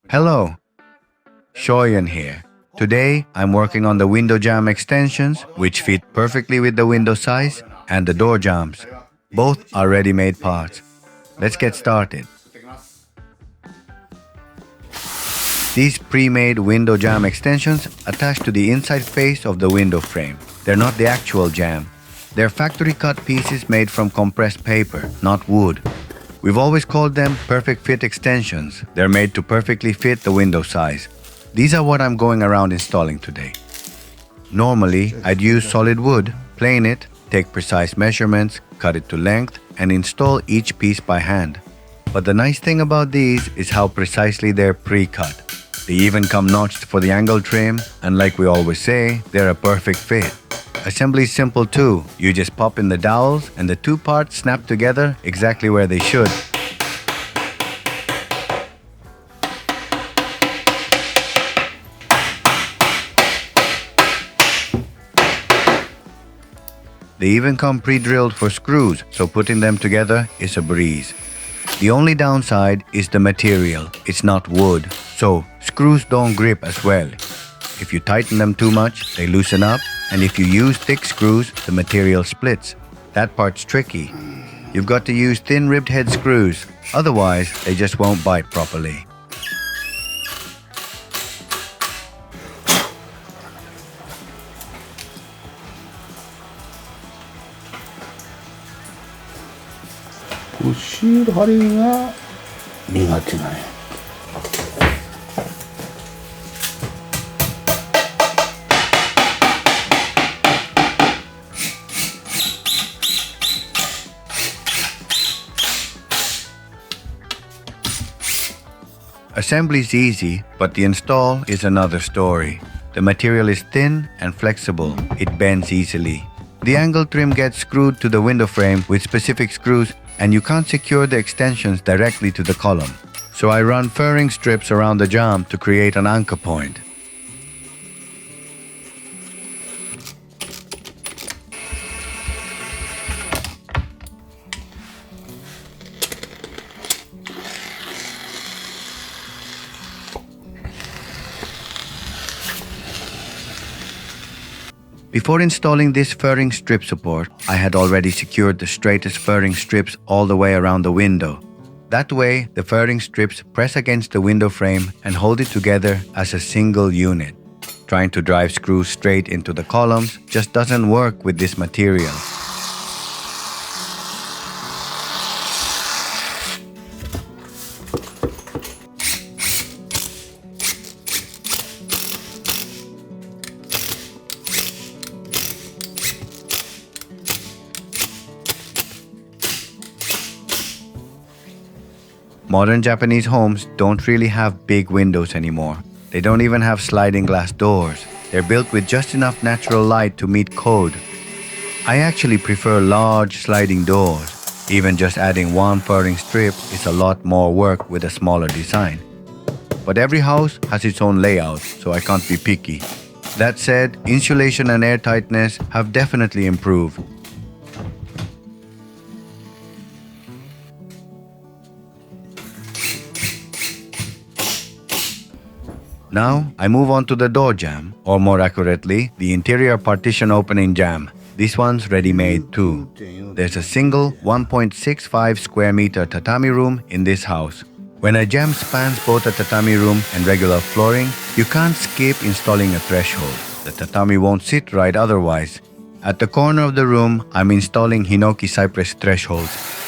Hello, Shoyan here. Today I'm working on the window jamb extensions which fit perfectly with the window size and the door jambs. Both are ready-made parts. Let's get started. These pre-made window jamb extensions attach to the inside face of the window frame. They're not the actual jamb. They're factory-cut pieces made from compressed paper, not wood. We've always called them perfect fit extensions. They're made to perfectly fit the window size. These are what I'm going around installing today. Normally, I'd use solid wood, plane it, take precise measurements, cut it to length, and install each piece by hand. But the nice thing about these is how precisely they're pre-cut. They even come notched for the angle trim, and like we always say, they're a perfect fit. Assembly is simple too. You just pop in the dowels and the two parts snap together exactly where they should. They even come pre-drilled for screws, so putting them together is a breeze. The only downside is the material. It's not wood, so screws don't grip as well. If you tighten them too much, they loosen up, and if you use thick screws, the material splits. That part's tricky. You've got to use thin ribbed head screws, otherwise they just won't bite properly.シール貼りが苦手なんや。Assembly is easy, but the install is another story. The material is thin and flexible. It bends easily. The angle trim gets screwed to the window frame with specific screws, and you can't secure the extensions directly to the column. So I run furring strips around the jamb to create an anchor point. Before installing this furring strip support, I had already secured the straightest furring strips all the way around the window. That way, the furring strips press against the window frame and hold it together as a single unit. Trying to drive screws straight into the columns just doesn't work with this material. Modern Japanese homes don't really have big windows anymore. They don't even have sliding glass doors. They're built with just enough natural light to meet code. I actually prefer large sliding doors. Even just adding one furring strip is a lot more work with a smaller design. But every house has its own layout, so I can't be picky. That said, insulation and airtightness have definitely improved. Now, I move on to the door jamb, or more accurately, the interior partition opening jamb. This one's ready-made too. There's a single 1.65 square meter tatami room in this house. When a jamb spans both a tatami room and regular flooring, you can't skip installing a threshold. The tatami won't sit right otherwise. At the corner of the room, I'm installing hinoki cypress thresholds.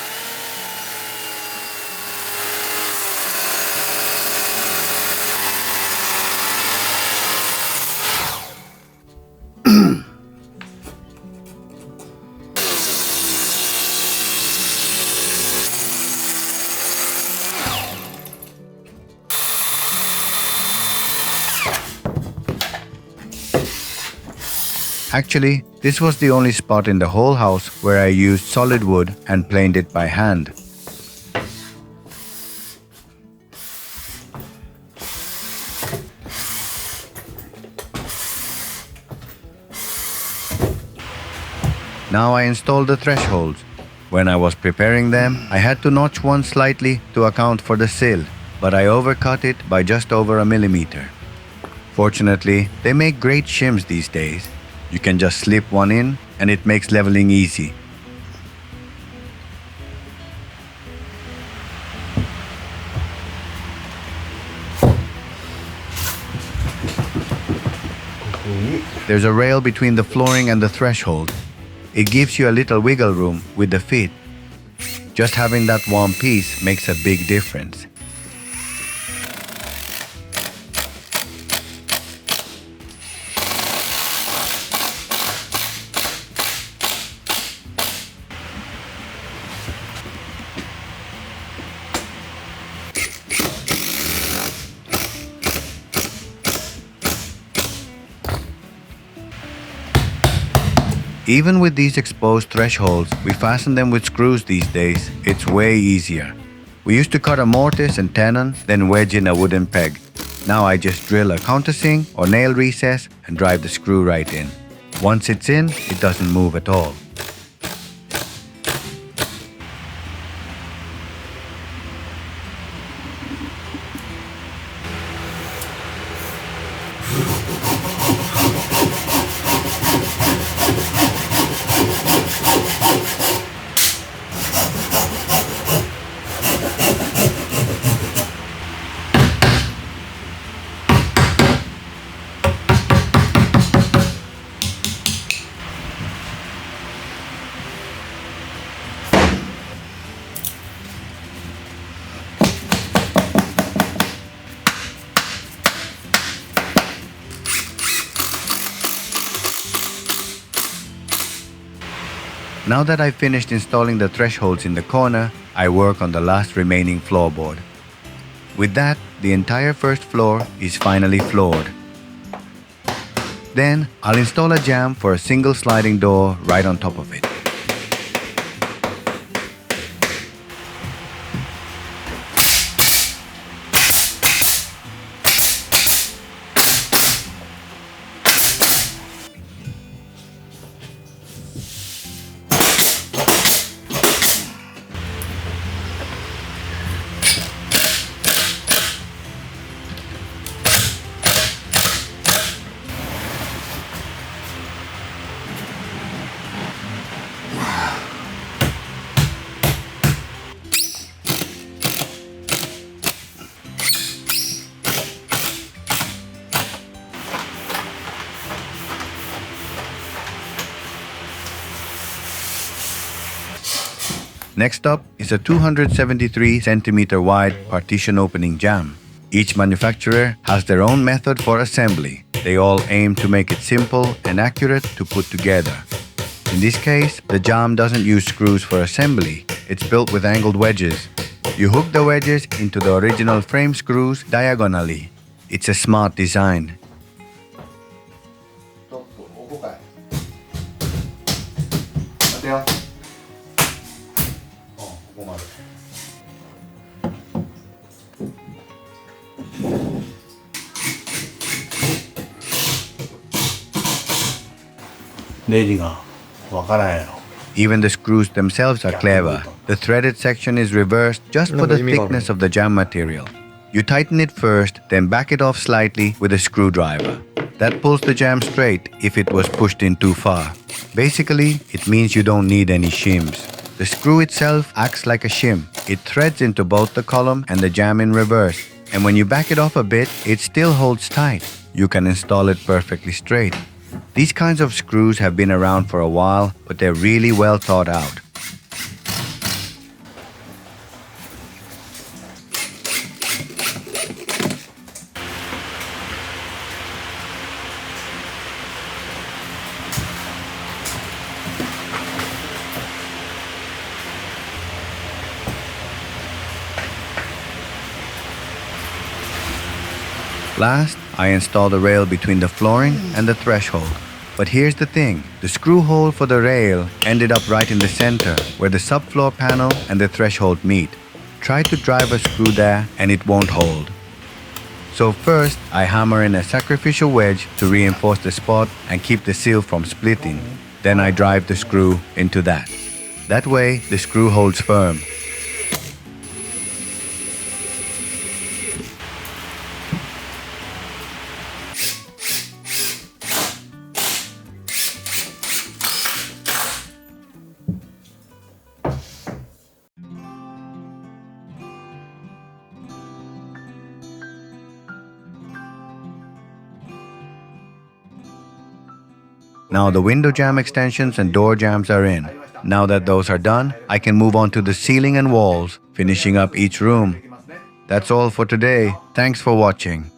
Actually, this was the only spot in the whole house where I used solid wood and planed it by hand. Now I installed the thresholds. When I was preparing them, I had to notch one slightly to account for the sill. but I overcut it by just over a millimeter. Fortunately, they make great shims these days. You can just slip one in and it makes leveling easy. There's a rail between the flooring and the threshold. It gives you a little wiggle room with the feet. Just having that one piece makes a big difference. Even with these exposed thresholds, we fasten them with screws these days. It's way easier. We used to cut a mortise and tenon, then wedge in a wooden peg. Now I just drill a countersink or nail recess and drive the screw right in. Once it's in, it doesn't move at all. Now that I've finished installing the thresholds in the corner, I work on the last remaining floorboard. With that, the entire first floor is finally floored. Then, I'll install a jamb for a single sliding door right on top of it. Next up is a 273 centimeter wide partition opening jamb. Each manufacturer has their own method for assembly. They all aim to make it simple and accurate to put together. In this case, the jamb doesn't use screws for assembly. It's built with angled wedges. You hook the wedges into the original frame screws diagonally. It's a smart design. Even the screws themselves are clever. The threaded section is reversed just for the thickness of the jamb material. You tighten it first, then back it off slightly with a screwdriver. That pulls the jamb straight if it was pushed in too far. Basically, it means you don't need any shims. The screw itself acts like a shim. It threads into both the column and the jamb in reverse. And when you back it off a bit, it still holds tight. You can install it perfectly straight. These kinds of screws have been around for a while, but they're really well thought out. Last, I installed a rail between the flooring and the threshold. But here's the thing, the screw hole for the rail ended up right in the center, where the subfloor panel and the threshold meet. Try to drive a screw there and it won't hold. So first, I hammer in a sacrificial wedge to reinforce the spot and keep the seal from splitting. Then I drive the screw into that. That way, the screw holds firm. Now the window jamb extensions and door jambs are in. Now that those are done, I can move on to the ceiling and walls, finishing up each room. That's all for today. Thanks for watching.